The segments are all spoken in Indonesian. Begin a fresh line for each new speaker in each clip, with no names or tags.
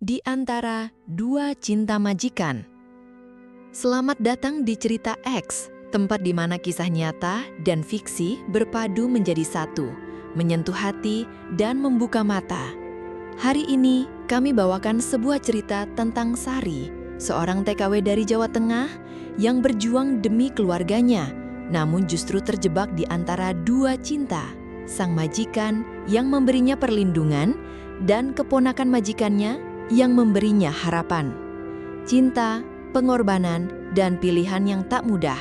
di antara dua cinta majikan. Selamat datang di cerita X, tempat di mana kisah nyata dan fiksi berpadu menjadi satu, menyentuh hati dan membuka mata. Hari ini kami bawakan sebuah cerita tentang Sari, seorang TKW dari Jawa Tengah yang berjuang demi keluarganya, namun justru terjebak di antara dua cinta, sang majikan yang memberinya perlindungan dan keponakan majikannya yang memberinya harapan. Cinta, pengorbanan, dan pilihan yang tak mudah.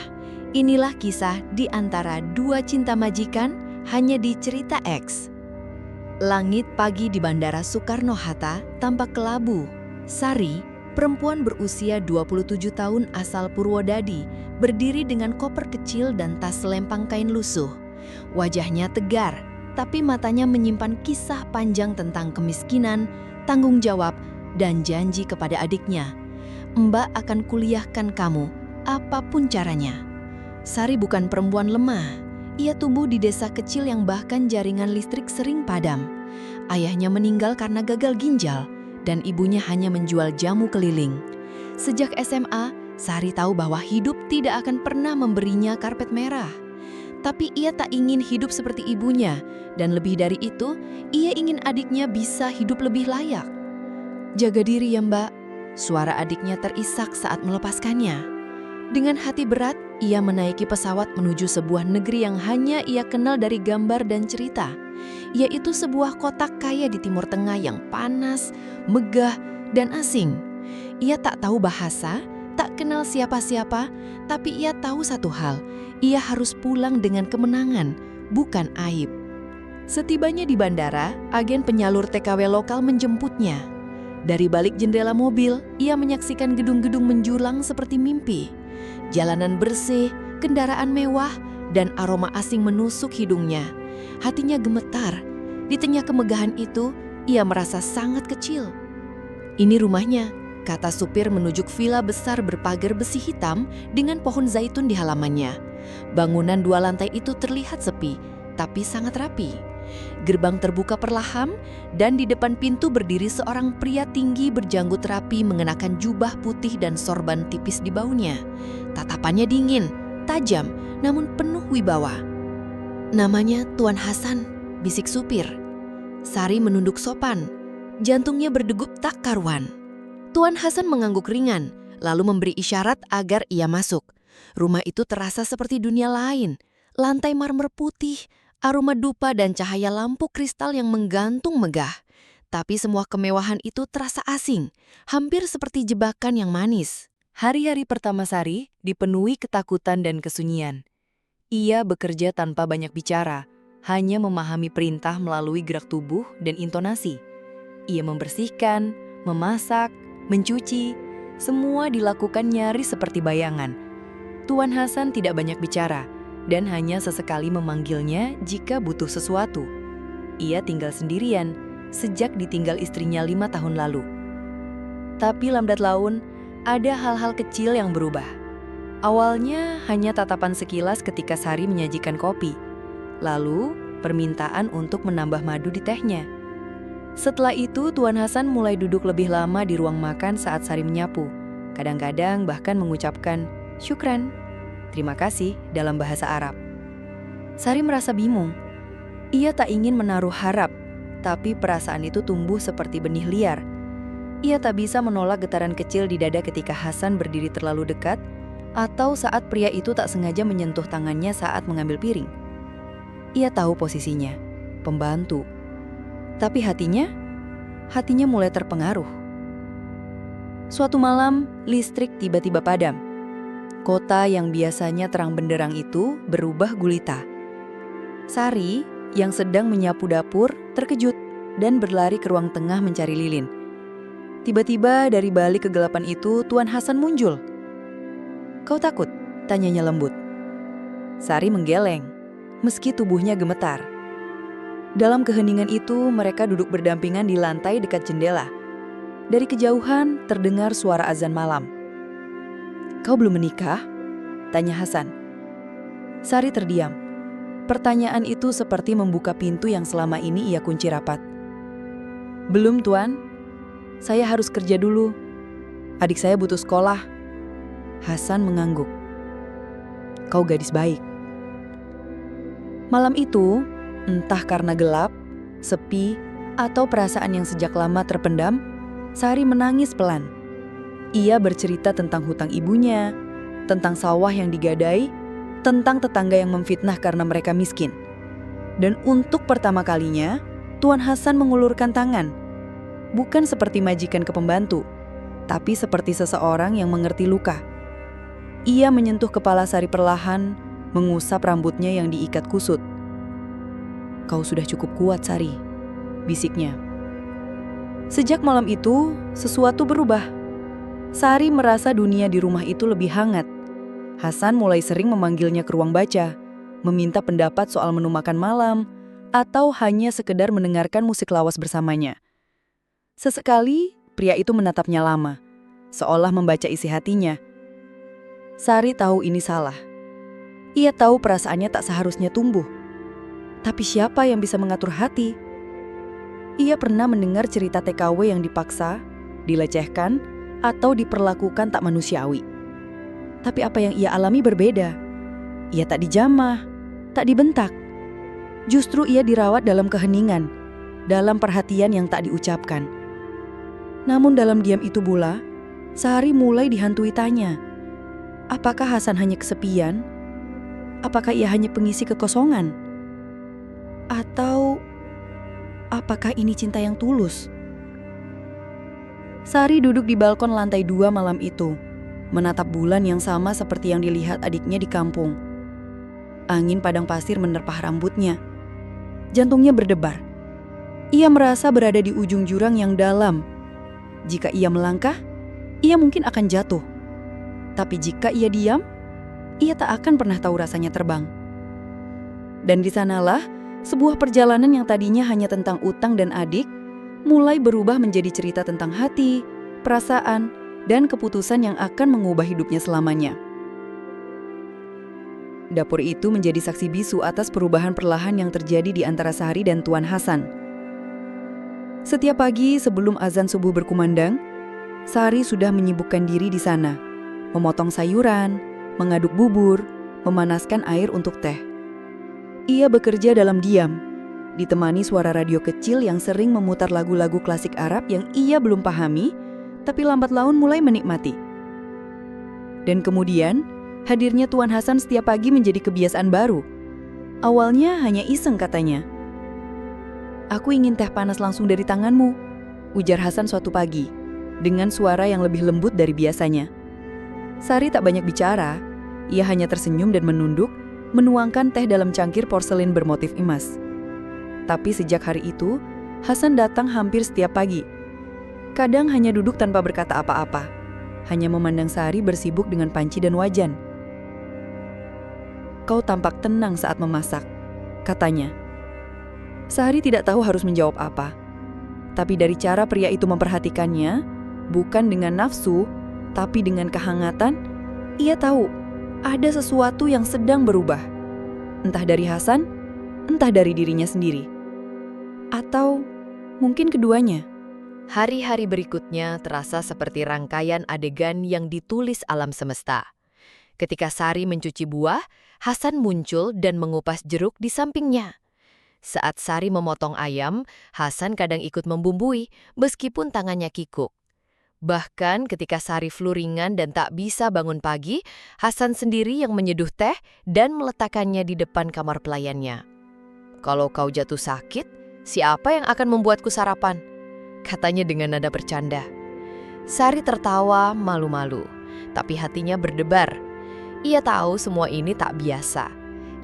Inilah kisah di antara dua cinta majikan hanya di cerita X. Langit pagi di Bandara Soekarno-Hatta tampak kelabu. Sari, perempuan berusia 27 tahun asal Purwodadi, berdiri dengan koper kecil dan tas selempang kain lusuh. Wajahnya tegar, tapi matanya menyimpan kisah panjang tentang kemiskinan, tanggung jawab, dan janji kepada adiknya. Mbak akan kuliahkan kamu, apapun caranya. Sari bukan perempuan lemah. Ia tumbuh di desa kecil yang bahkan jaringan listrik sering padam. Ayahnya meninggal karena gagal ginjal, dan ibunya hanya menjual jamu keliling. Sejak SMA, Sari tahu bahwa hidup tidak akan pernah memberinya karpet merah. Tapi ia tak ingin hidup seperti ibunya, dan lebih dari itu, ia ingin adiknya bisa hidup lebih layak. "Jaga diri ya Mbak," suara adiknya terisak saat melepaskannya. Dengan hati berat, ia menaiki pesawat menuju sebuah negeri yang hanya ia kenal dari gambar dan cerita, yaitu sebuah kota kaya di Timur Tengah yang panas, megah, dan asing. Ia tak tahu bahasa, tak kenal siapa-siapa, tapi ia tahu satu hal, ia harus pulang dengan kemenangan, bukan aib. Setibanya di bandara, agen penyalur TKW lokal menjemputnya. Dari balik jendela mobil, ia menyaksikan gedung-gedung menjulang seperti mimpi. Jalanan bersih, kendaraan mewah, dan aroma asing menusuk hidungnya. Hatinya gemetar. Di tengah kemegahan itu, ia merasa sangat kecil. "Ini rumahnya," kata supir menunjuk villa besar berpagar besi hitam dengan pohon zaitun di halamannya. Bangunan 2 lantai itu terlihat sepi, tapi sangat rapi. Gerbang terbuka perlahan, dan di depan pintu berdiri seorang pria tinggi berjanggut rapi mengenakan jubah putih dan sorban tipis di baunya. Tatapannya dingin, tajam, namun penuh wibawa. "Namanya Tuan Hasan," bisik supir. Sari menunduk sopan. Jantungnya berdegup tak karuan. Tuan Hasan mengangguk ringan, lalu memberi isyarat agar ia masuk. Rumah itu terasa seperti dunia lain. Lantai marmer putih, aroma dupa dan cahaya lampu kristal yang menggantung megah. Tapi semua kemewahan itu terasa asing, hampir seperti jebakan yang manis. Hari-hari pertama Sari dipenuhi ketakutan dan kesunyian. Ia bekerja tanpa banyak bicara, hanya memahami perintah melalui gerak tubuh dan intonasi. Ia membersihkan, memasak, mencuci, semua dilakukan nyaris seperti bayangan. Tuan Hasan tidak banyak bicara, dan hanya sesekali memanggilnya jika butuh sesuatu. Ia tinggal sendirian sejak ditinggal istrinya 5 tahun lalu. Tapi lambat laun, ada hal-hal kecil yang berubah. Awalnya hanya tatapan sekilas ketika Sari menyajikan kopi. Lalu, permintaan untuk menambah madu di tehnya. Setelah itu, Tuan Hasan mulai duduk lebih lama di ruang makan saat Sari menyapu. Kadang-kadang bahkan mengucapkan, "Syukran," terima kasih dalam bahasa Arab. Sari merasa bingung. Ia tak ingin menaruh harap, tapi perasaan itu tumbuh seperti benih liar. Ia tak bisa menolak getaran kecil di dada ketika Hasan berdiri terlalu dekat, atau saat pria itu tak sengaja menyentuh tangannya saat mengambil piring. Ia tahu posisinya, pembantu. Tapi hatinya mulai terpengaruh. Suatu malam, listrik tiba-tiba padam. Kota yang biasanya terang benderang itu berubah gulita. Sari, yang sedang menyapu dapur, terkejut dan berlari ke ruang tengah mencari lilin. Tiba-tiba dari balik kegelapan itu, Tuan Hasan muncul. "Kau takut?" tanyanya lembut. Sari menggeleng, meski tubuhnya gemetar. Dalam keheningan itu, mereka duduk berdampingan di lantai dekat jendela. Dari kejauhan, terdengar suara azan malam. "Kau belum menikah?" tanya Hasan. Sari terdiam. Pertanyaan itu seperti membuka pintu yang selama ini ia kunci rapat. "Belum, Tuan."
Saya harus kerja dulu. Adik saya butuh sekolah. Hasan mengangguk. Kau gadis baik. Malam itu, entah karena gelap, sepi, atau perasaan yang sejak lama terpendam, Sari menangis pelan. Ia bercerita tentang hutang ibunya, tentang sawah yang digadai, tentang tetangga yang memfitnah karena mereka miskin. Dan untuk pertama kalinya, Tuan Hasan mengulurkan tangan. Bukan seperti majikan ke pembantu, tapi seperti seseorang yang mengerti luka. Ia menyentuh kepala Sari perlahan, mengusap rambutnya yang diikat kusut. Kau sudah cukup kuat, Sari, bisiknya. Sejak malam itu, sesuatu berubah. Sari merasa dunia di rumah itu lebih hangat. Hasan mulai sering memanggilnya ke ruang baca, meminta pendapat soal menu makan malam, atau hanya sekedar mendengarkan musik lawas bersamanya. Sesekali, pria itu menatapnya lama, seolah membaca isi hatinya. Sari tahu ini salah. Ia tahu perasaannya tak seharusnya tumbuh. Tapi siapa yang bisa mengatur hati? Ia pernah mendengar cerita TKW yang dipaksa, dilecehkan, atau diperlakukan tak manusiawi. Tapi apa yang ia alami berbeda. Ia tak dijamah, tak dibentak. Justru ia dirawat dalam keheningan, dalam perhatian yang tak diucapkan. Namun dalam diam itu pula, Sari mulai dihantui tanya. Apakah Hasan hanya kesepian? Apakah ia hanya pengisi kekosongan? Atau apakah ini cinta yang tulus? Sari duduk di balkon lantai 2 malam itu, menatap bulan yang sama seperti yang dilihat adiknya di kampung. Angin padang pasir menerpah rambutnya. Jantungnya berdebar. Ia merasa berada di ujung jurang yang dalam. Jika ia melangkah, ia mungkin akan jatuh. Tapi jika ia diam, ia tak akan pernah tahu rasanya terbang. Dan di sanalah, sebuah perjalanan yang tadinya hanya tentang utang dan adik, mulai berubah menjadi cerita tentang hati, perasaan, dan keputusan yang akan mengubah hidupnya selamanya. Dapur itu menjadi saksi bisu atas perubahan perlahan yang terjadi di antara Sari dan Tuan Hasan. Setiap pagi sebelum azan subuh berkumandang, Sari sudah menyibukkan diri di sana, memotong sayuran, mengaduk bubur, memanaskan air untuk teh. Ia bekerja dalam diam, ditemani suara radio kecil yang sering memutar lagu-lagu klasik Arab yang ia belum pahami, tapi lambat laun mulai menikmati. Dan kemudian, hadirnya Tuan Hasan setiap pagi menjadi kebiasaan baru. Awalnya hanya iseng katanya. Aku ingin teh panas langsung dari tanganmu, ujar Hasan suatu pagi, dengan suara yang lebih lembut dari biasanya. Sari tak banyak bicara, ia hanya tersenyum dan menunduk, menuangkan teh dalam cangkir porselin bermotif emas. Tapi sejak hari itu, Hasan datang hampir setiap pagi. Kadang hanya duduk tanpa berkata apa-apa, hanya memandang Sari bersibuk dengan panci dan wajan. Kau tampak tenang saat memasak, katanya. Sari tidak tahu harus menjawab apa. Tapi dari cara pria itu memperhatikannya, bukan dengan nafsu, tapi dengan kehangatan, ia tahu ada sesuatu yang sedang berubah. Entah dari Hasan, entah dari dirinya sendiri. Atau mungkin keduanya.
Hari-hari berikutnya terasa seperti rangkaian adegan yang ditulis alam semesta. Ketika Sari mencuci buah, Hasan muncul dan mengupas jeruk di sampingnya. Saat Sari memotong ayam, Hasan kadang ikut membumbui, meskipun tangannya kikuk. Bahkan ketika Sari flu ringan dan tak bisa bangun pagi, Hasan sendiri yang menyeduh teh dan meletakkannya di depan kamar pelayannya. Kalau kau jatuh sakit, siapa yang akan membuatku sarapan? Katanya dengan nada bercanda. Sari tertawa malu-malu, tapi hatinya berdebar. Ia tahu semua ini tak biasa.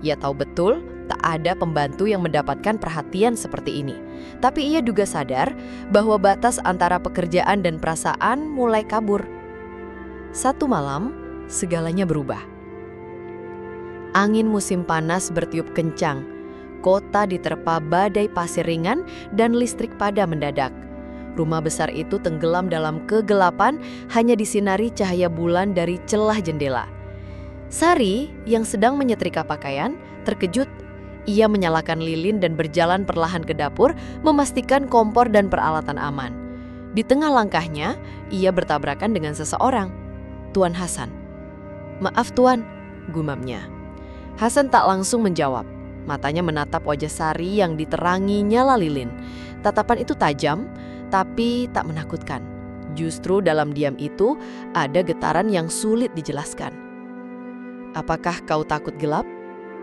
Ia tahu betul tak ada pembantu yang mendapatkan perhatian seperti ini. Tapi ia juga sadar bahwa batas antara pekerjaan dan perasaan mulai kabur. Satu malam, segalanya berubah. Angin musim panas bertiup kencang. Kota diterpa badai pasir ringan dan listrik padam mendadak. Rumah besar itu tenggelam dalam kegelapan, hanya disinari cahaya bulan dari celah jendela. Sari, yang sedang menyetrika pakaian, terkejut. Ia menyalakan lilin dan berjalan perlahan ke dapur, memastikan kompor dan peralatan aman. Di tengah langkahnya, ia bertabrakan dengan seseorang, Tuan Hasan. "Maaf Tuan," gumamnya. Hasan tak langsung menjawab. Matanya menatap wajah Sari yang diterangi nyala lilin. Tatapan itu tajam, tapi tak menakutkan. Justru dalam diam itu ada getaran yang sulit dijelaskan. "Apakah kau takut gelap?"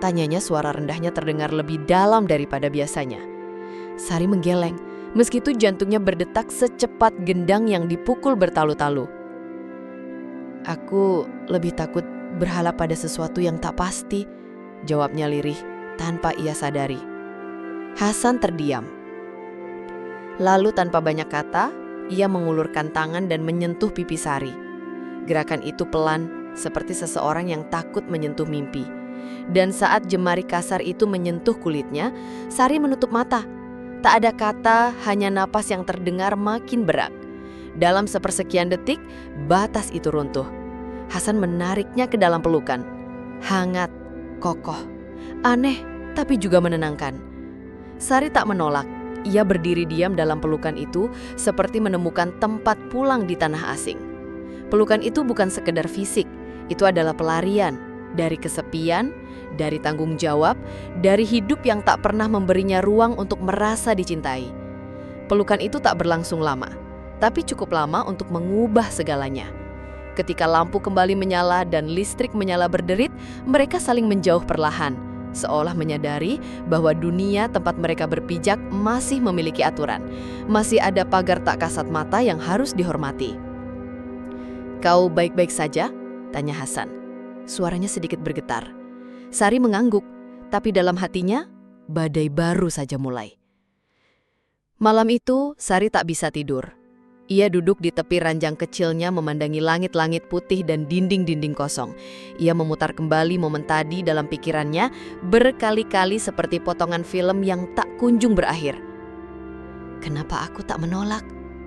tanyanya, suara rendahnya terdengar lebih dalam daripada biasanya. Sari menggeleng, meski itu jantungnya berdetak secepat gendang yang dipukul bertalu-talu. "Aku lebih takut berharap pada sesuatu yang tak pasti," jawabnya lirih tanpa ia sadari. Hasan terdiam. Lalu tanpa banyak kata, ia mengulurkan tangan dan menyentuh pipi Sari. Gerakan itu pelan, seperti seseorang yang takut menyentuh mimpi. Dan saat jemari kasar itu menyentuh kulitnya, Sari menutup mata. Tak ada kata, hanya napas yang terdengar makin berat. Dalam sepersekian detik, batas itu runtuh. Hasan menariknya ke dalam pelukan. Hangat, kokoh, aneh, tapi juga menenangkan. Sari tak menolak. Ia berdiri diam dalam pelukan itu, seperti menemukan tempat pulang di tanah asing. Pelukan itu bukan sekedar fisik, itu adalah pelarian dari kesepian, dari tanggung jawab, dari hidup yang tak pernah memberinya ruang untuk merasa dicintai. Pelukan itu tak berlangsung lama, tapi cukup lama untuk mengubah segalanya. Ketika lampu kembali menyala dan listrik menyala berderit, mereka saling menjauh perlahan, seolah menyadari bahwa dunia tempat mereka berpijak masih memiliki aturan. Masih ada pagar tak kasat mata yang harus dihormati. "Kau baik-baik saja?" tanya Hasan. Suaranya sedikit bergetar. Sari mengangguk, tapi dalam hatinya, badai baru saja mulai. Malam itu, Sari tak bisa tidur. Ia duduk di tepi ranjang kecilnya memandangi langit-langit putih dan dinding-dinding kosong. Ia memutar kembali momen tadi dalam pikirannya berkali-kali seperti potongan film yang tak kunjung berakhir. "Kenapa aku tak menolak?"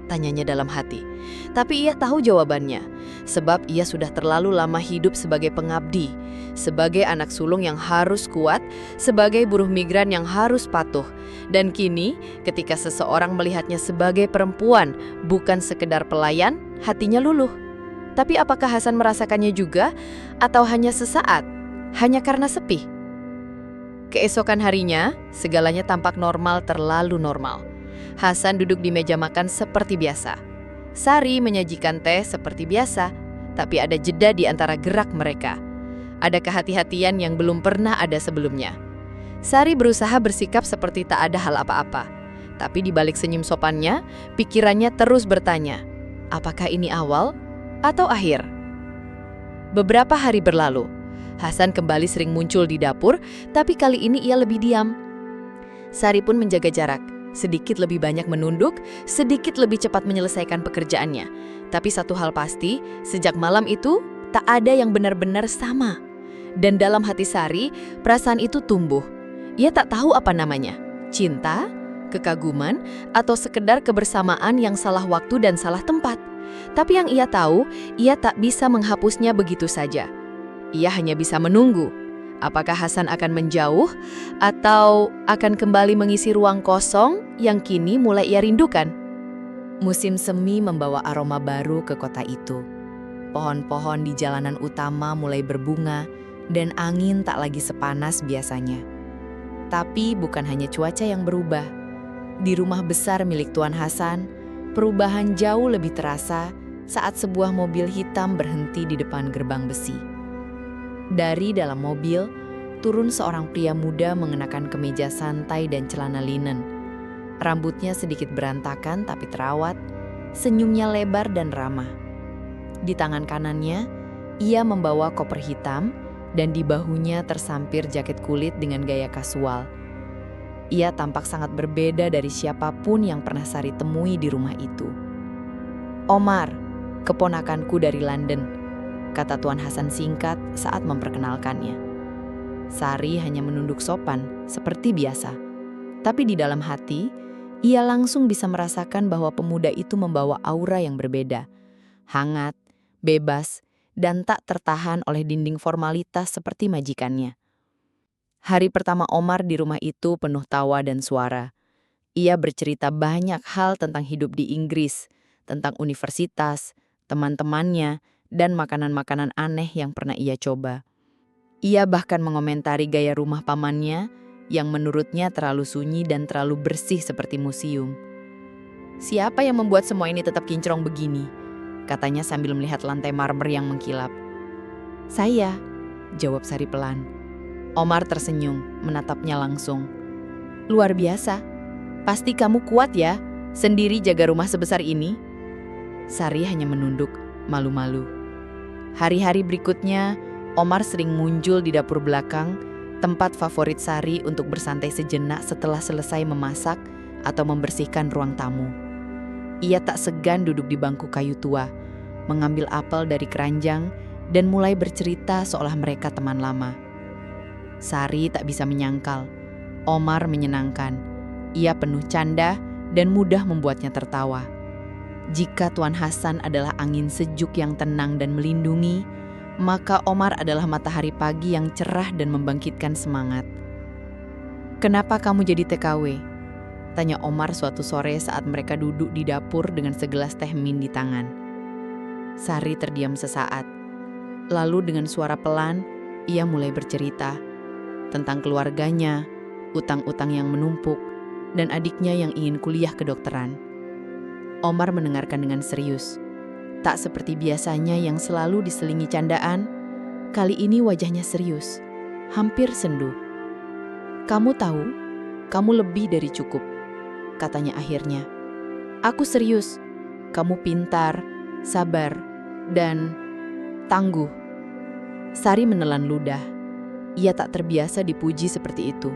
tanyanya dalam hati. Tapi ia tahu jawabannya, sebab ia sudah terlalu lama hidup sebagai pengabdi, sebagai anak sulung yang harus kuat, sebagai buruh migran yang harus patuh. Dan kini, ketika seseorang melihatnya sebagai perempuan, bukan sekedar pelayan, hatinya luluh. Tapi apakah Hasan merasakannya juga, atau hanya sesaat, hanya karena sepi? Keesokan harinya, segalanya tampak normal, terlalu normal. Hasan duduk di meja makan seperti biasa. Sari menyajikan teh seperti biasa, tapi ada jeda di antara gerak mereka. Ada kehati-hatian yang belum pernah ada sebelumnya. Sari berusaha bersikap seperti tak ada hal apa-apa. Tapi di balik senyum sopannya, pikirannya terus bertanya, apakah ini awal atau akhir? Beberapa hari berlalu. Hasan kembali sering muncul di dapur, tapi kali ini ia lebih diam. Sari pun menjaga jarak. Sedikit lebih banyak menunduk, sedikit lebih cepat menyelesaikan pekerjaannya. Tapi satu hal pasti, sejak malam itu, tak ada yang benar-benar sama. Dan dalam hati Sari, perasaan itu tumbuh. Ia tak tahu apa namanya, cinta, kekaguman, atau sekedar kebersamaan yang salah waktu dan salah tempat. Tapi yang ia tahu, ia tak bisa menghapusnya begitu saja. Ia hanya bisa menunggu. Apakah Hasan akan menjauh atau akan kembali mengisi ruang kosong yang kini mulai ia rindukan? Musim semi membawa aroma baru ke kota itu. Pohon-pohon di jalanan utama mulai berbunga dan angin tak lagi sepanas biasanya. Tapi bukan hanya cuaca yang berubah. Di rumah besar milik Tuan Hasan, perubahan jauh lebih terasa saat sebuah mobil hitam berhenti di depan gerbang besi. Dari dalam mobil, turun seorang pria muda mengenakan kemeja santai dan celana linen. Rambutnya sedikit berantakan tapi terawat, senyumnya lebar dan ramah. Di tangan kanannya, ia membawa koper hitam dan di bahunya tersampir jaket kulit dengan gaya kasual. Ia tampak sangat berbeda dari siapapun yang pernah Sari temui di rumah itu. "Omar, keponakanku dari London," kata Tuan Hasan singkat saat memperkenalkannya. Sari hanya menunduk sopan, seperti biasa. Tapi di dalam hati, ia langsung bisa merasakan bahwa pemuda itu membawa aura yang berbeda. Hangat, bebas, dan tak tertahan oleh dinding formalitas seperti majikannya. Hari pertama Omar di rumah itu penuh tawa dan suara. Ia bercerita banyak hal tentang hidup di Inggris,
tentang universitas, teman-temannya, dan makanan-makanan aneh yang pernah ia coba. Ia bahkan mengomentari gaya rumah pamannya yang menurutnya terlalu sunyi dan terlalu bersih seperti museum. "Siapa yang membuat semua ini tetap kinclong begini?" katanya sambil melihat lantai marmer yang mengkilap. "Saya," jawab Sari pelan. Omar tersenyum, menatapnya langsung. "Luar biasa. Pasti kamu kuat ya, sendiri jaga rumah sebesar ini?" Sari hanya menunduk, malu-malu. Hari-hari berikutnya, Omar sering muncul di dapur belakang, tempat favorit Sari untuk bersantai sejenak setelah selesai memasak atau membersihkan ruang tamu. Ia tak segan duduk di bangku kayu tua, mengambil apel dari keranjang, dan mulai bercerita seolah mereka teman lama. Sari tak bisa menyangkal, Omar menyenangkan. Ia penuh canda dan mudah membuatnya tertawa. Jika Tuan Hasan adalah angin sejuk yang tenang dan melindungi, maka Omar adalah matahari pagi yang cerah dan membangkitkan semangat. "Kenapa kamu jadi TKW?" tanya Omar suatu sore saat mereka duduk di dapur dengan segelas teh min di tangan. Sari terdiam sesaat. Lalu dengan suara pelan, ia mulai bercerita tentang keluarganya, utang-utang yang menumpuk, dan adiknya yang ingin kuliah kedokteran. Omar mendengarkan dengan serius. Tak seperti biasanya yang selalu diselingi candaan, kali ini wajahnya serius, hampir sendu. "Kamu tahu, kamu lebih dari cukup," katanya akhirnya. "Aku serius, kamu pintar, sabar, dan tangguh." Sari menelan ludah. Ia tak terbiasa dipuji seperti itu,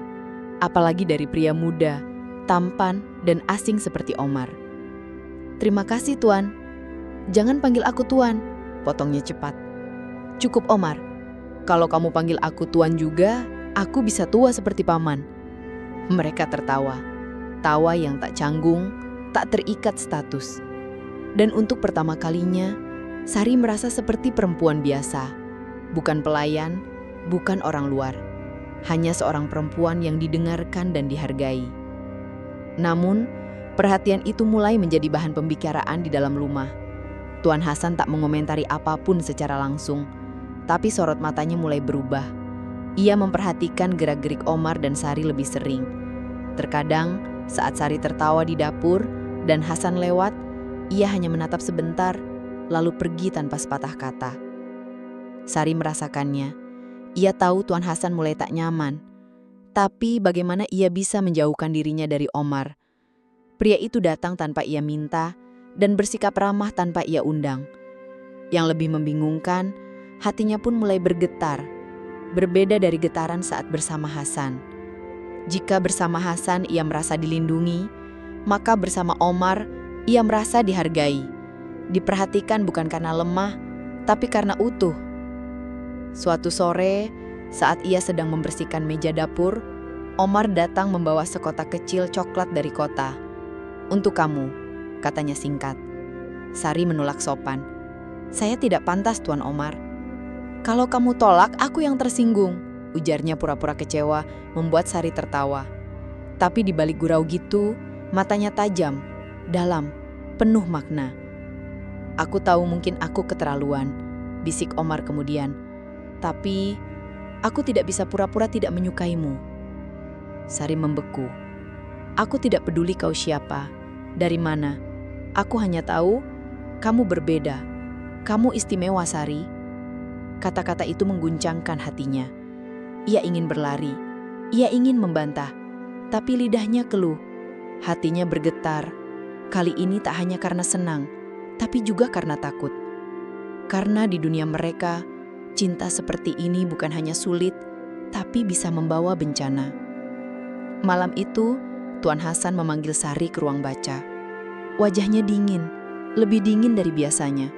apalagi dari pria muda, tampan, dan asing seperti Omar. "Terima kasih, Tuan." "Jangan panggil aku Tuan," potongnya cepat. "Cukup, Omar. Kalau kamu panggil aku Tuan juga, aku bisa tua seperti paman." Mereka tertawa. Tawa yang tak canggung, tak terikat status. Dan untuk pertama kalinya, Sari merasa seperti perempuan biasa. Bukan pelayan, bukan orang luar. Hanya seorang perempuan yang didengarkan dan dihargai. Namun, perhatian itu mulai menjadi bahan pembicaraan di dalam rumah. Tuan Hasan tak mengomentari apapun secara langsung, tapi sorot matanya mulai berubah. Ia memperhatikan gerak-gerik Omar dan Sari lebih sering. Terkadang, saat Sari tertawa di dapur dan Hasan lewat, ia hanya menatap sebentar, lalu pergi tanpa sepatah kata. Sari merasakannya. Ia tahu Tuan Hasan mulai tak nyaman. Tapi bagaimana ia bisa menjauhkan dirinya dari Omar? Pria itu datang tanpa ia minta, dan bersikap ramah tanpa ia undang. Yang lebih membingungkan, hatinya pun mulai bergetar, berbeda dari getaran saat bersama Hasan. Jika bersama Hasan ia merasa dilindungi, maka bersama Omar ia merasa dihargai, diperhatikan bukan karena lemah, tapi karena utuh. Suatu sore, saat ia sedang membersihkan meja dapur, Omar datang membawa sekotak kecil coklat dari kota. "Untuk kamu," katanya singkat. Sari menolak sopan. "Saya tidak pantas, Tuan Omar." "Kalau kamu tolak, aku yang tersinggung," ujarnya pura-pura kecewa, membuat Sari tertawa. Tapi di balik gurau gitu, matanya tajam, dalam, penuh makna. "Aku tahu mungkin aku keterlaluan," bisik Omar kemudian. "Tapi, aku tidak bisa pura-pura tidak menyukaimu." Sari membeku. "Aku tidak peduli kau siapa, dari mana. Aku hanya tahu, kamu berbeda. Kamu istimewa, Sari." Kata-kata itu mengguncangkan hatinya. Ia ingin berlari, ia ingin membantah, tapi lidahnya keluh. Hatinya bergetar. Kali ini tak hanya karena senang, tapi juga karena takut. Karena di dunia mereka, cinta seperti ini bukan hanya sulit, tapi bisa membawa bencana. Malam itu, Tuan Hasan memanggil Sari ke ruang baca. Wajahnya dingin, lebih dingin dari biasanya.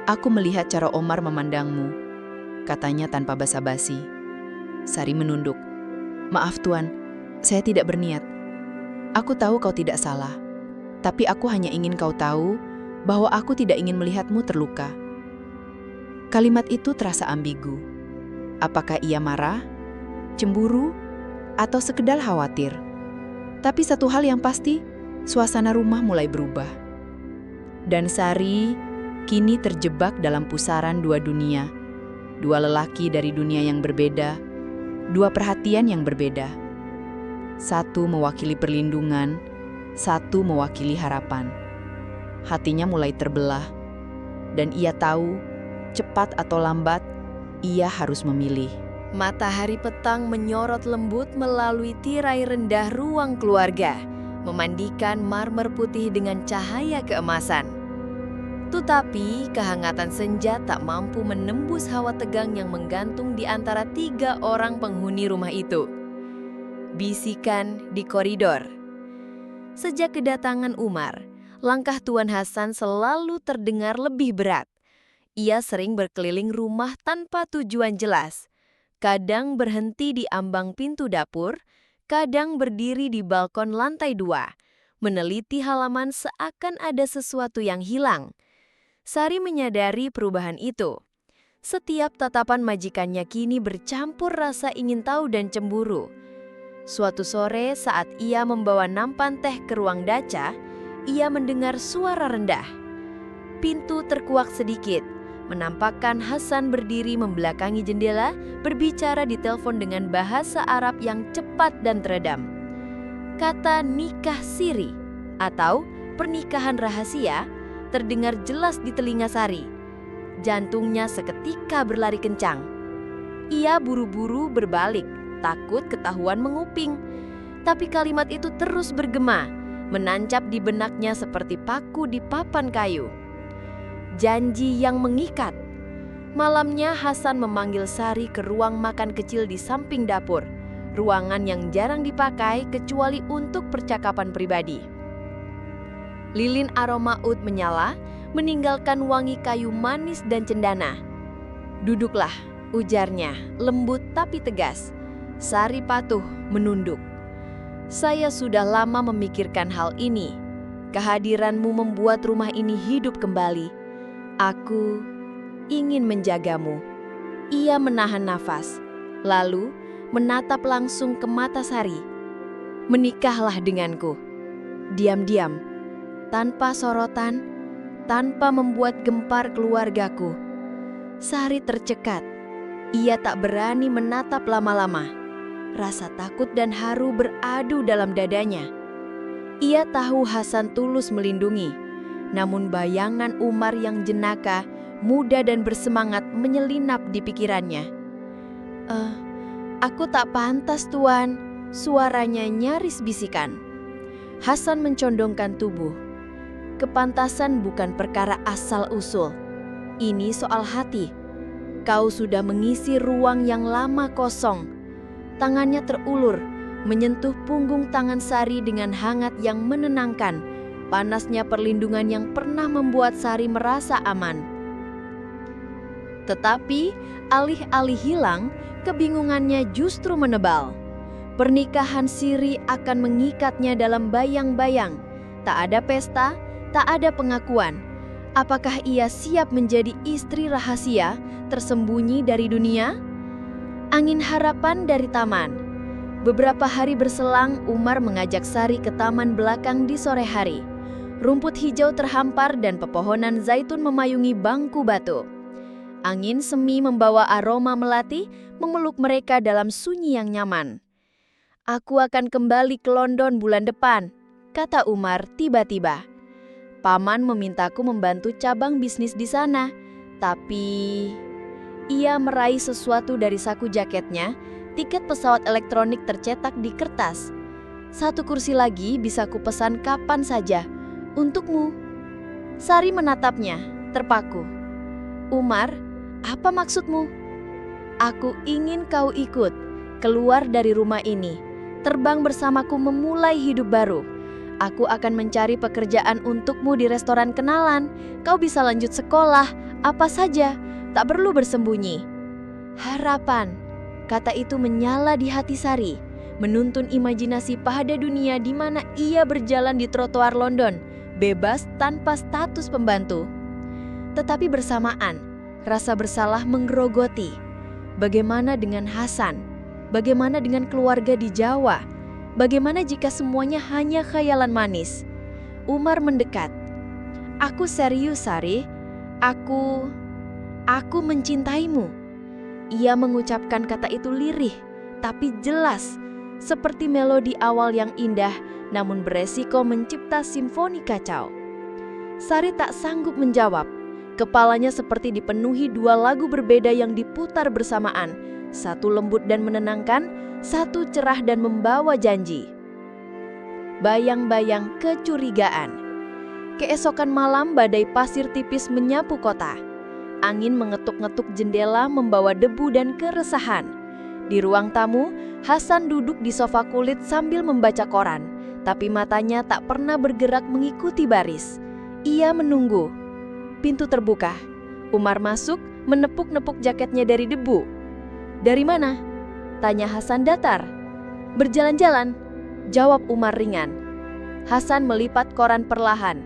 "Aku melihat cara Omar memandangmu," katanya tanpa basa-basi. Sari menunduk. "Maaf Tuan, saya tidak berniat. Aku tahu kau tidak salah, tapi aku hanya ingin kau tahu bahwa aku tidak ingin melihatmu terluka." Kalimat itu terasa ambigu. Apakah ia marah, cemburu, atau sekedar khawatir? Tapi satu hal yang pasti, suasana rumah mulai berubah. Dan Sari kini terjebak dalam pusaran dua dunia. Dua lelaki dari dunia yang berbeda, dua perhatian yang berbeda. Satu mewakili perlindungan, satu mewakili harapan. Hatinya mulai terbelah, dan ia tahu, cepat atau lambat, ia harus memilih.
Matahari petang menyorot lembut melalui tirai rendah ruang keluarga, memandikan marmer putih dengan cahaya keemasan. Tetapi kehangatan senja tak mampu menembus hawa tegang yang menggantung di antara 3 orang penghuni rumah itu. Bisikan di koridor. Sejak kedatangan Umar, langkah Tuan Hasan selalu terdengar lebih berat. Ia sering berkeliling rumah tanpa tujuan jelas. Kadang berhenti di ambang pintu dapur, kadang berdiri di balkon lantai 2, meneliti halaman seakan ada sesuatu yang hilang. Sari menyadari perubahan itu. Setiap tatapan majikannya kini bercampur rasa ingin tahu dan cemburu. Suatu sore saat ia membawa nampan teh ke ruang daca, ia mendengar suara rendah. Pintu terkuak sedikit, menampakkan Hasan berdiri membelakangi jendela, berbicara di telepon dengan bahasa Arab yang cepat dan teredam. Kata nikah siri atau pernikahan rahasia terdengar jelas di telinga Sari. Jantungnya seketika berlari kencang. Ia buru-buru berbalik, takut ketahuan menguping. Tapi kalimat itu terus bergema, menancap di benaknya seperti paku di papan kayu. Janji yang mengikat. Malamnya Hasan memanggil Sari ke ruang makan kecil di samping dapur, ruangan yang jarang dipakai kecuali untuk percakapan pribadi. Lilin aroma oud menyala, meninggalkan wangi kayu manis dan cendana. "Duduklah," ujarnya, lembut tapi tegas. Sari patuh, menunduk. "Saya sudah lama memikirkan hal ini. Kehadiranmu membuat rumah ini hidup kembali. Aku ingin menjagamu." Ia menahan nafas, lalu menatap langsung ke mata Sari. "Menikahlah denganku." Diam-diam, tanpa sorotan, tanpa membuat gempar keluargaku. Sari tercekat. Ia tak berani menatap lama-lama. Rasa takut dan haru beradu dalam dadanya. Ia tahu Hasan tulus melindungi, namun bayangan Umar yang jenaka, muda dan bersemangat menyelinap di pikirannya. Aku tak pantas, Tuan," suaranya nyaris bisikan. Hasan mencondongkan tubuh. Kepantasan bukan perkara asal-usul. Ini soal hati. Kau sudah mengisi ruang yang lama kosong. Tangannya terulur, menyentuh punggung tangan Sari dengan hangat yang menenangkan, panasnya perlindungan yang pernah membuat Sari merasa aman. Tetapi, alih-alih hilang, kebingungannya justru menebal. Pernikahan siri akan mengikatnya dalam bayang-bayang. Tak ada pesta, tak ada pengakuan. Apakah ia siap menjadi istri rahasia, tersembunyi dari dunia? Angin harapan dari taman. Beberapa hari berselang, Umar mengajak Sari ke taman belakang di sore hari. Rumput hijau terhampar dan pepohonan zaitun memayungi bangku batu. Angin semi membawa aroma melati, memeluk mereka dalam sunyi yang nyaman. "Aku akan kembali ke London bulan depan," kata Umar tiba-tiba. "Paman memintaku membantu cabang bisnis di sana, tapi..." Ia meraih sesuatu dari saku jaketnya, tiket pesawat elektronik tercetak di kertas. "Satu kursi lagi bisa kupesan kapan saja, untukmu." Sari menatapnya, terpaku. "Umar, apa maksudmu?" "Aku ingin kau ikut, keluar dari rumah ini, terbang bersamaku memulai hidup baru. Aku akan mencari pekerjaan untukmu di restoran kenalan. Kau bisa lanjut sekolah, apa saja, tak perlu bersembunyi." Harapan, kata itu menyala di hati Sari, menuntun imajinasi pada dunia di mana ia berjalan di trotoar London, bebas tanpa status pembantu. Tetapi bersamaan, rasa bersalah menggerogoti. Bagaimana dengan Hasan? Bagaimana dengan keluarga di Jawa? Bagaimana jika semuanya hanya khayalan manis? Umar mendekat. Aku serius, Sari. Aku mencintaimu. Ia mengucapkan kata itu lirih, tapi jelas, seperti melodi awal yang indah, namun beresiko mencipta simfoni kacau. Sari tak sanggup menjawab. Kepalanya seperti dipenuhi dua lagu berbeda yang diputar bersamaan. Satu lembut dan menenangkan, satu cerah dan membawa janji. Bayang-bayang kecurigaan. Keesokan malam badai pasir tipis menyapu kota. Angin mengetuk-ngetuk jendela membawa debu dan keresahan. Di ruang tamu, Hasan duduk di sofa kulit sambil membaca koran. Tapi matanya tak pernah bergerak mengikuti baris. Ia menunggu. Pintu terbuka. Umar masuk, menepuk-nepuk jaketnya dari debu. "Dari mana?" tanya Hasan datar. "Berjalan-jalan," jawab Umar ringan. Hasan melipat koran perlahan.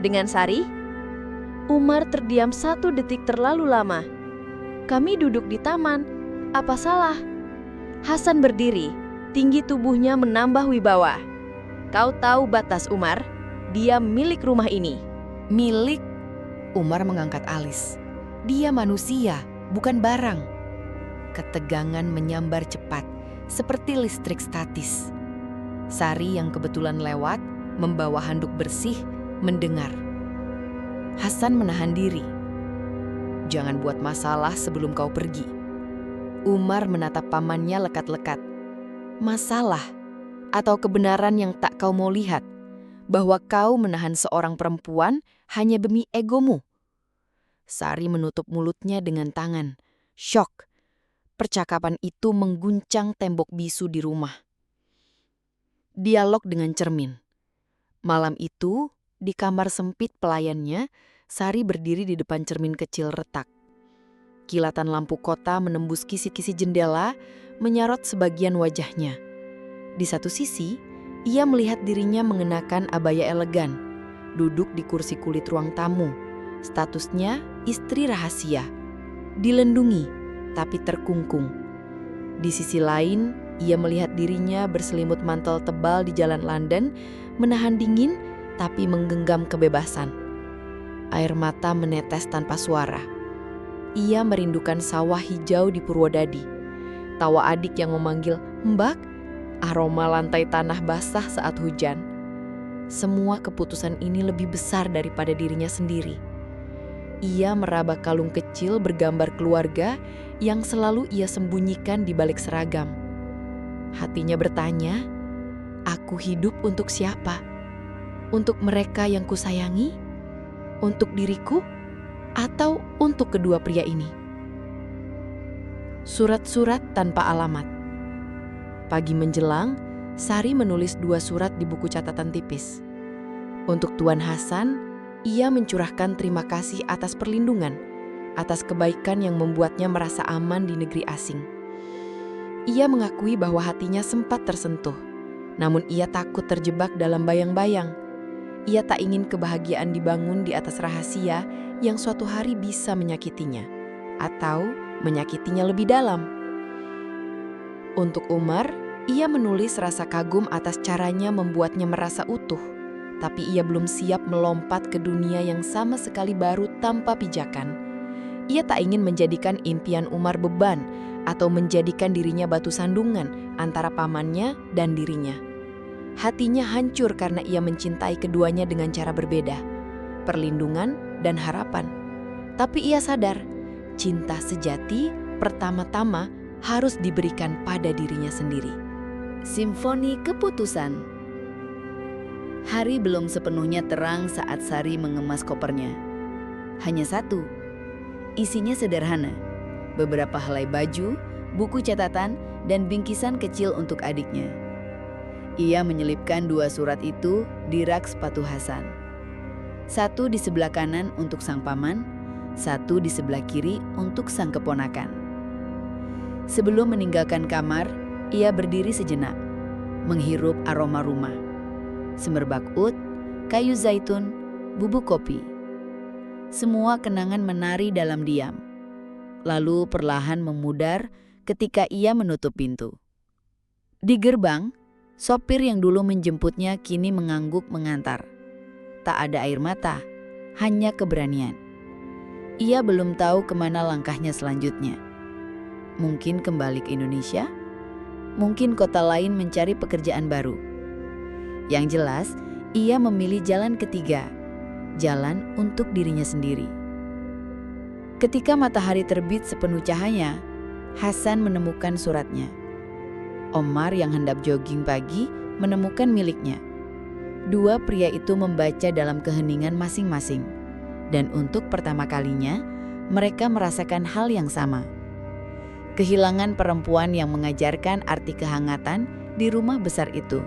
"Dengan Sari?" Umar terdiam 1 detik terlalu lama. "Kami duduk di taman. Apa salah?" Hasan berdiri. Tinggi tubuhnya menambah wibawa. "Kau tahu batas, Umar. Dia milik rumah ini."
Milik? Umar mengangkat alis. Dia manusia, bukan barang. Ketegangan menyambar cepat, seperti listrik statis. Sari yang kebetulan lewat, membawa handuk bersih, mendengar. Hasan menahan diri. "Jangan buat masalah sebelum kau pergi." Umar menatap pamannya lekat-lekat. "Masalah atau kebenaran yang tak kau mau lihat, bahwa kau menahan seorang perempuan hanya demi egomu?" Sari menutup mulutnya dengan tangan. Syok. Percakapan itu mengguncang tembok bisu di rumah. Dialog dengan cermin. Malam itu, di kamar sempit pelayannya, Sari berdiri di depan cermin kecil retak. Kilatan lampu kota menembus kisi-kisi jendela, menyorot sebagian wajahnya. Di satu sisi, ia melihat dirinya mengenakan abaya elegan, duduk di kursi kulit ruang tamu. Statusnya istri rahasia, dilindungi tapi terkungkung. Di sisi lain, ia melihat dirinya berselimut mantel tebal di jalan London, menahan dingin tapi menggenggam kebebasan. Air mata menetes tanpa suara. Ia merindukan sawah hijau di Purwodadi, tawa adik yang memanggil "Mbak", aroma lantai tanah basah saat hujan. Semua keputusan ini lebih besar daripada dirinya sendiri. Ia meraba kalung kecil bergambar keluarga yang selalu ia sembunyikan di balik seragam. Hatinya bertanya, "Aku hidup untuk siapa? Untuk mereka yang kusayangi? Untuk diriku? Atau untuk kedua pria ini?" Surat-surat tanpa alamat. Pagi menjelang, Sari menulis 2 surat di buku catatan tipis. Untuk Tuan Hasan, ia mencurahkan terima kasih atas perlindungan, atas kebaikan yang membuatnya merasa aman di negeri asing. Ia mengakui bahwa hatinya sempat tersentuh, namun ia takut terjebak dalam bayang-bayang. Ia tak ingin kebahagiaan dibangun di atas rahasia yang suatu hari bisa menyakitinya, atau menyakitinya lebih dalam. Untuk Umar, ia menulis rasa kagum atas caranya membuatnya merasa utuh, tapi ia belum siap melompat ke dunia yang sama sekali baru tanpa pijakan. Ia tak ingin menjadikan impian Umar beban atau menjadikan dirinya batu sandungan antara pamannya dan dirinya. Hatinya hancur karena ia mencintai keduanya dengan cara berbeda, perlindungan dan harapan. Tapi ia sadar, cinta sejati pertama-tama harus diberikan pada dirinya sendiri. Simfoni keputusan. Hari belum sepenuhnya terang saat Sari mengemas kopernya. Hanya satu. Isinya sederhana. Beberapa helai baju, buku catatan, dan bingkisan kecil untuk adiknya. Ia menyelipkan 2 surat itu di rak sepatu Hasan. Satu di sebelah kanan untuk sang paman, satu di sebelah kiri untuk sang keponakan. Sebelum meninggalkan kamar, ia berdiri sejenak, menghirup aroma rumah. Semerbak ud, kayu zaitun, bubuk kopi. Semua kenangan menari dalam diam. Lalu perlahan memudar ketika ia menutup pintu. Di gerbang, sopir yang dulu menjemputnya kini mengangguk mengantar. Tak ada air mata, hanya keberanian. Ia belum tahu kemana langkahnya selanjutnya. Mungkin kembali ke Indonesia, mungkin kota lain mencari pekerjaan baru. Yang jelas, ia memilih jalan ketiga, jalan untuk dirinya sendiri. Ketika matahari terbit sepenuh cahaya, Hasan menemukan suratnya. Omar yang hendak jogging pagi menemukan miliknya. Dua pria itu membaca dalam keheningan masing-masing. Dan untuk pertama kalinya, mereka merasakan hal yang sama. Kehilangan perempuan yang mengajarkan arti kehangatan di rumah besar itu.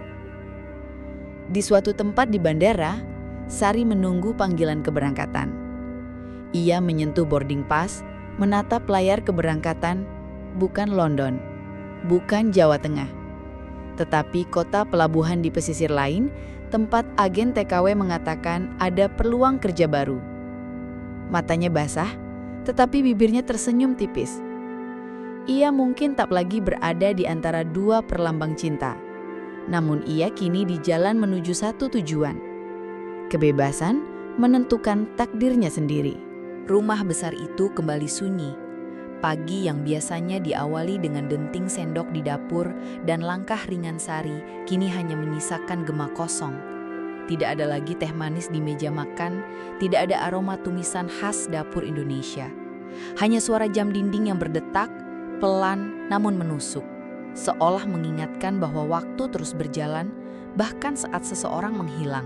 Di suatu tempat di bandara, Sari menunggu panggilan keberangkatan. Ia menyentuh boarding pass, menatap layar keberangkatan, bukan London, bukan Jawa Tengah, tetapi kota pelabuhan di pesisir lain, tempat agen TKW mengatakan ada peluang kerja baru. Matanya basah, tetapi bibirnya tersenyum tipis. Ia mungkin tak lagi berada di antara dua perlambang cinta. Namun ia kini di jalan menuju satu tujuan. Kebebasan menentukan takdirnya sendiri. Rumah besar itu kembali sunyi. Pagi yang biasanya diawali dengan denting sendok di dapur dan langkah ringan Sari kini hanya menyisakan gema kosong. Tidak ada lagi teh manis di meja makan, tidak ada aroma tumisan khas dapur Indonesia. Hanya suara jam dinding yang berdetak, pelan namun menusuk, seolah mengingatkan bahwa waktu terus berjalan bahkan saat seseorang menghilang.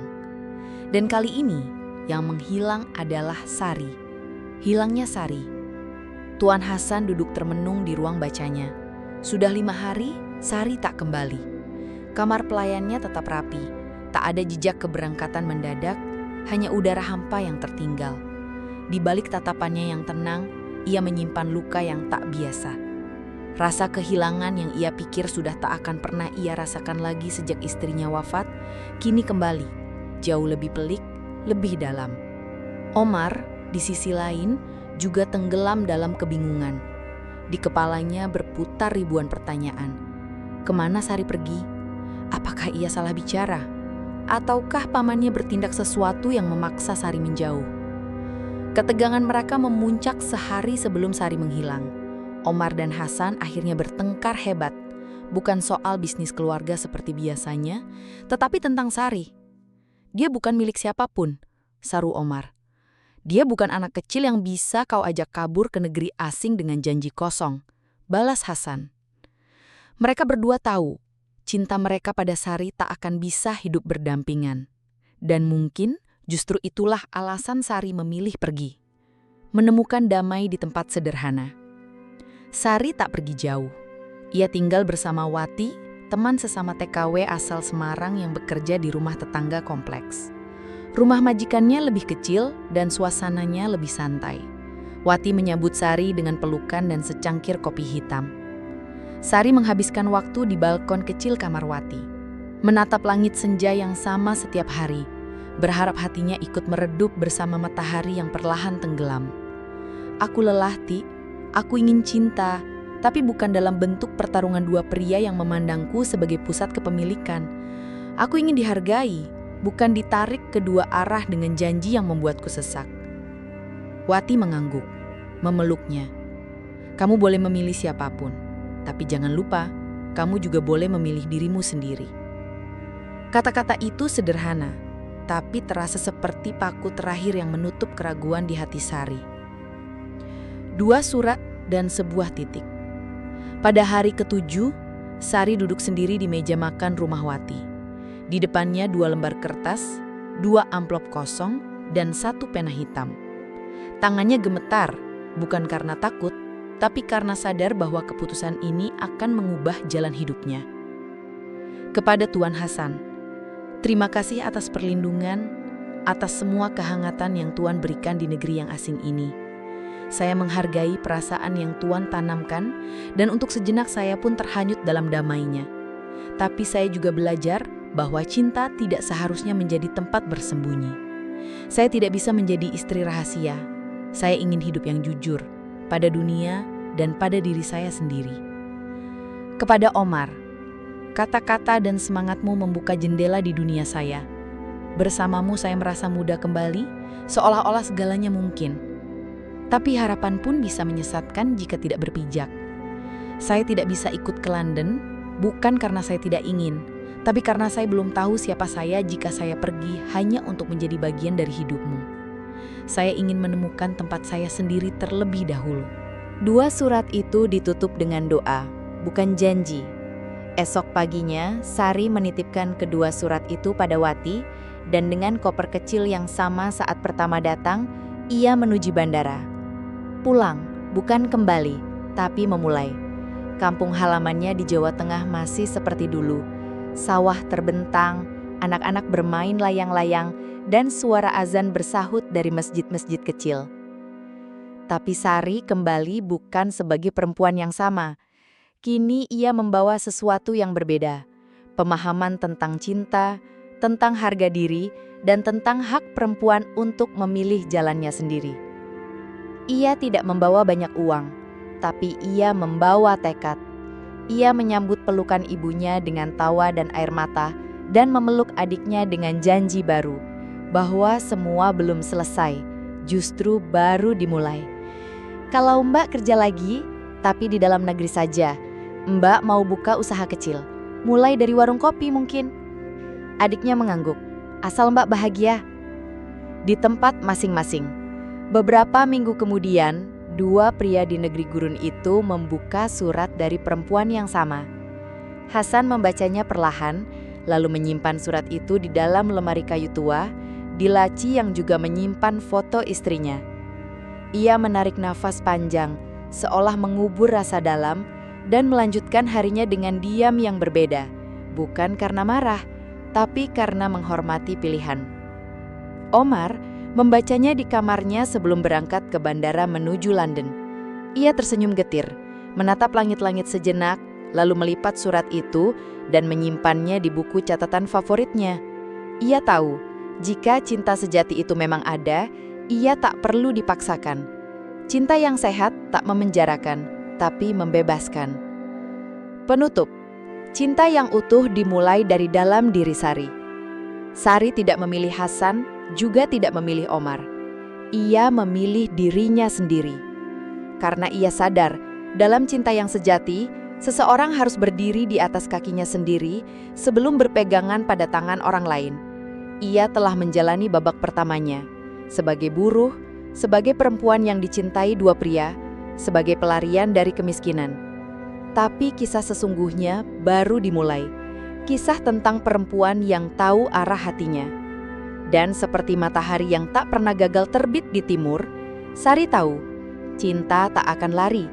Dan kali ini yang menghilang adalah Sari. Hilangnya Sari. Tuan Hasan duduk termenung di ruang bacanya. Sudah 5 hari, Sari tak kembali. Kamar pelayannya tetap rapi, tak ada jejak keberangkatan mendadak, hanya udara hampa yang tertinggal. Di balik tatapannya yang tenang, ia menyimpan luka yang tak biasa. Rasa kehilangan yang ia pikir sudah tak akan pernah ia rasakan lagi sejak istrinya wafat, kini kembali, jauh lebih pelik, lebih dalam. Omar, di sisi lain, juga tenggelam dalam kebingungan. Di kepalanya berputar ribuan pertanyaan. Kemana Sari pergi? Apakah ia salah bicara? Ataukah pamannya bertindak sesuatu yang memaksa Sari menjauh? Ketegangan mereka memuncak sehari sebelum Sari menghilang. Omar dan Hasan akhirnya bertengkar hebat, bukan soal bisnis keluarga seperti biasanya, tetapi tentang Sari. Dia bukan milik siapapun, saru Omar. Dia bukan anak kecil yang bisa kau ajak kabur ke negeri asing dengan janji kosong, balas Hasan. Mereka berdua tahu, cinta mereka pada Sari tak akan bisa hidup berdampingan. Dan mungkin justru itulah alasan Sari memilih pergi. Menemukan damai di tempat sederhana. Sari tak pergi jauh. Ia tinggal bersama Wati, teman sesama TKW asal Semarang yang bekerja di rumah tetangga kompleks. Rumah majikannya lebih kecil dan suasananya lebih santai. Wati menyambut Sari dengan pelukan dan secangkir kopi hitam. Sari menghabiskan waktu di balkon kecil kamar Wati, menatap langit senja yang sama setiap hari, berharap hatinya ikut meredup bersama matahari yang perlahan tenggelam. Aku lelah, Ti. Aku ingin cinta, tapi bukan dalam bentuk pertarungan dua pria yang memandangku sebagai pusat kepemilikan. Aku ingin dihargai, bukan ditarik kedua arah dengan janji yang membuatku sesak. Wati mengangguk, memeluknya. Kamu boleh memilih siapapun, tapi jangan lupa, kamu juga boleh memilih dirimu sendiri. Kata-kata itu sederhana, tapi terasa seperti paku terakhir yang menutup keraguan di hati Sari. 2 surat dan sebuah titik. Pada hari ke-7, Sari duduk sendiri di meja makan rumah Wati. Di depannya 2 lembar kertas, 2 amplop kosong, dan 1 pena hitam. Tangannya gemetar, bukan karena takut, tapi karena sadar bahwa keputusan ini akan mengubah jalan hidupnya. Kepada Tuan Hasan, terima kasih atas perlindungan, atas semua kehangatan yang Tuan berikan di negeri yang asing ini. Saya menghargai perasaan yang Tuan tanamkan, dan untuk sejenak saya pun terhanyut dalam damainya. Tapi saya juga belajar bahwa cinta tidak seharusnya menjadi tempat bersembunyi. Saya tidak bisa menjadi istri rahasia. Saya ingin hidup yang jujur, pada dunia dan pada diri saya sendiri. Kepada Omar, kata-kata dan semangatmu membuka jendela di dunia saya. Bersamamu saya merasa muda kembali, seolah-olah segalanya mungkin. Tapi harapan pun bisa menyesatkan jika tidak berpijak. Saya tidak bisa ikut ke London, bukan karena saya tidak ingin, tapi karena saya belum tahu siapa saya jika saya pergi hanya untuk menjadi bagian dari hidupmu. Saya ingin menemukan tempat saya sendiri terlebih dahulu.
2 surat itu ditutup dengan doa, bukan janji. Esok paginya, Sari menitipkan kedua surat itu pada Wati, dan dengan koper kecil yang sama saat pertama datang, ia menuju bandara. Pulang, bukan kembali, tapi memulai. Kampung halamannya di Jawa Tengah masih seperti dulu. Sawah terbentang, anak-anak bermain layang-layang, dan suara azan bersahut dari masjid-masjid kecil. Tapi Sari kembali bukan sebagai perempuan yang sama. Kini ia membawa sesuatu yang berbeda. Pemahaman tentang cinta, tentang harga diri, dan tentang hak perempuan untuk memilih jalannya sendiri. Ia tidak membawa banyak uang, tapi ia membawa tekad. Ia menyambut pelukan ibunya dengan tawa dan air mata, dan memeluk adiknya dengan janji baru, bahwa semua belum selesai, justru baru dimulai. Kalau Mbak kerja lagi, tapi di dalam negeri saja, Mbak mau buka usaha kecil, mulai dari warung kopi mungkin. Adiknya mengangguk, asal Mbak bahagia. Di tempat masing-masing. Beberapa minggu kemudian, 2 pria di negeri gurun itu membuka surat dari perempuan yang sama. Hasan membacanya perlahan, lalu menyimpan surat itu di dalam lemari kayu tua, di laci yang juga menyimpan foto istrinya. Ia menarik nafas panjang, seolah mengubur rasa dalam, dan melanjutkan harinya dengan diam yang berbeda, bukan karena marah, tapi karena menghormati pilihan. Omar membacanya di kamarnya sebelum berangkat ke bandara menuju London. Ia tersenyum getir, menatap langit-langit sejenak, lalu melipat surat itu dan menyimpannya di buku catatan favoritnya. Ia tahu, jika cinta sejati itu memang ada, ia tak perlu dipaksakan. Cinta yang sehat tak memenjarakan, tapi membebaskan. Penutup, cinta yang utuh dimulai dari dalam diri Sari. Sari tidak memilih Hasan, juga tidak memilih Omar. Ia memilih dirinya sendiri. Karena ia sadar, dalam cinta yang sejati, seseorang harus berdiri di atas kakinya sendiri sebelum berpegangan pada tangan orang lain. Ia telah menjalani babak pertamanya, sebagai buruh, sebagai perempuan yang dicintai 2 pria, sebagai pelarian dari kemiskinan. Tapi kisah sesungguhnya baru dimulai. Kisah tentang perempuan yang tahu arah hatinya. Dan seperti matahari yang tak pernah gagal terbit di timur, Sari tahu, cinta tak akan lari.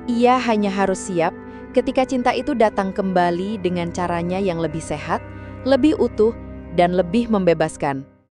Ia hanya harus siap ketika cinta itu datang kembali dengan caranya yang lebih sehat, lebih utuh, dan lebih membebaskan.